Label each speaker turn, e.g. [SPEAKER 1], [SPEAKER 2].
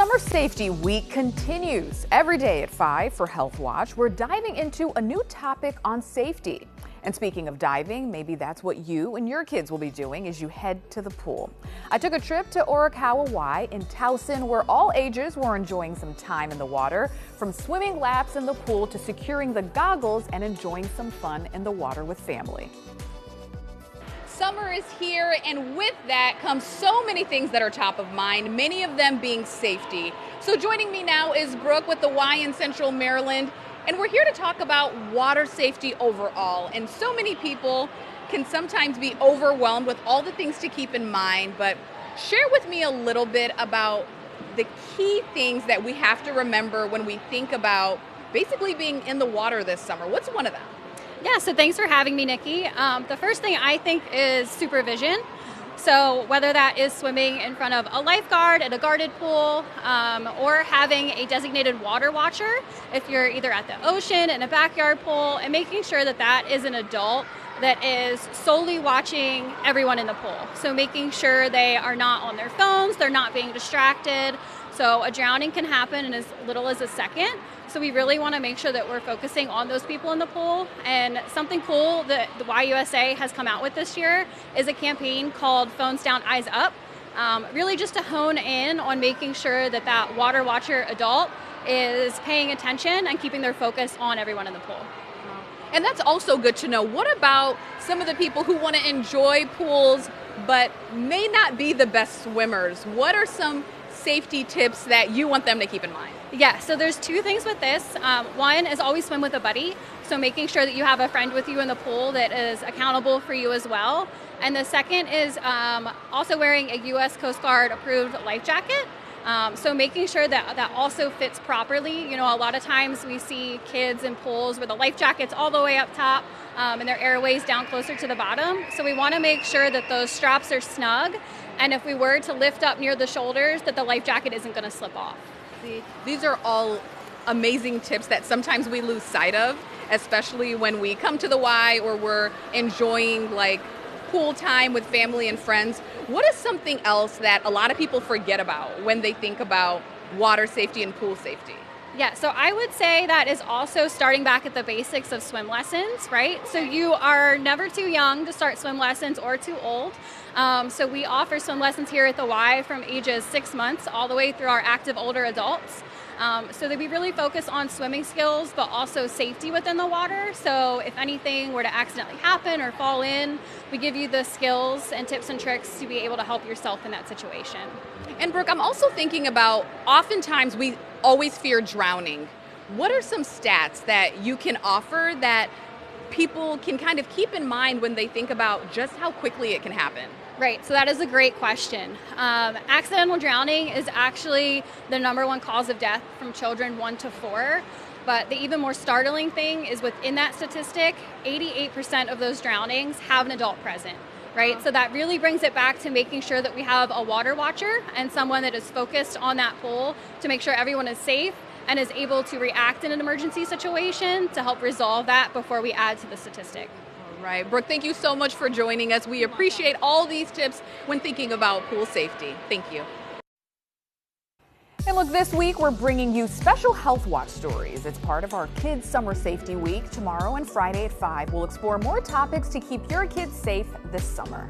[SPEAKER 1] Summer Safety Week continues. Every day at 5 for Health Watch, we're diving into a new topic on safety. And speaking of diving, maybe that's what you and your kids will be doing as you head to the pool. I took a trip to Orikawa Y in Towson, where all ages were enjoying some time in the water, from swimming laps in the pool to securing the goggles and enjoying some fun in the water with family. Summer is here, and with that comes so many things that are top of mind, many of them being safety. So joining me now is Brooke with the Y in Central Maryland, and we're here to talk about water safety overall. And so many people can sometimes be overwhelmed with all the things to keep in mind, but share with me a little bit about the key things that we have to remember when we think about basically being in the water this summer. What's one of them?
[SPEAKER 2] Yeah, so thanks for having me, Nikki. The first thing I think is supervision. So whether that is swimming in front of a lifeguard at a guarded pool or having a designated water watcher if you're either at the ocean, in a backyard pool, and making sure that that is an adult that is solely watching everyone in the pool. So making sure they are not on their phones, they're not being distracted. So a drowning can happen in as little as a second. So we really want to make sure that we're focusing on those people in the pool. And something cool that the YUSA has come out with this year is a campaign called Phones Down, Eyes Up. Really just to hone in on making sure that that water watcher adult is paying attention and keeping their focus on everyone in the pool.
[SPEAKER 1] And that's also good to know. What about some of the people who want to enjoy pools but may not be the best swimmers? What are some safety tips that you want them to keep in mind?
[SPEAKER 2] Yeah, so there's two things with this. One is always swim with a buddy. So making sure that you have a friend with you in the pool that is accountable for you as well. And the second is also wearing a U.S. Coast Guard approved life jacket. So making sure that that also fits properly. You know, a lot of times we see kids in pools where the life jacket's all the way up top and their airways down closer to the bottom. So we want to make sure that those straps are snug. And if we were to lift up near the shoulders, that the life jacket isn't going to slip off.
[SPEAKER 1] These are all amazing tips that sometimes we lose sight of, especially when we come to the Y or we're enjoying like pool time with family and friends. What is something else that a lot of people forget about when they think about water safety and pool safety?
[SPEAKER 2] Yeah, so I would say that is also starting back at the basics of swim lessons, right? So you are never too young to start swim lessons or too old. So we offer swim lessons here at the Y from ages 6 months all the way through our active older adults. So that we really focus on swimming skills, but also safety within the water. So if anything were to accidentally happen or fall in, we give you the skills and tips and tricks to be able to help yourself in that situation.
[SPEAKER 1] And Brooke, I'm also thinking about, oftentimes we always fear drowning. What are some stats that you can offer that people can kind of keep in mind when they think about just how quickly it can happen?
[SPEAKER 2] Right, so that is a great question. Accidental drowning is actually the #1 cause of death from children 1 to 4. But the even more startling thing is within that statistic, 88% of those drownings have an adult present. Right, so that really brings it back to making sure that we have a water watcher and someone that is focused on that pool to make sure everyone is safe and is able to react in an emergency situation to help resolve that before we add to the statistic.
[SPEAKER 1] All right, Brooke, thank you so much for joining us. We appreciate all these tips when thinking about pool safety. Thank you. And look, this week we're bringing you special Health Watch stories. It's part of our Kids Summer Safety Week. Tomorrow and Friday at 5, we'll explore more topics to keep your kids safe this summer.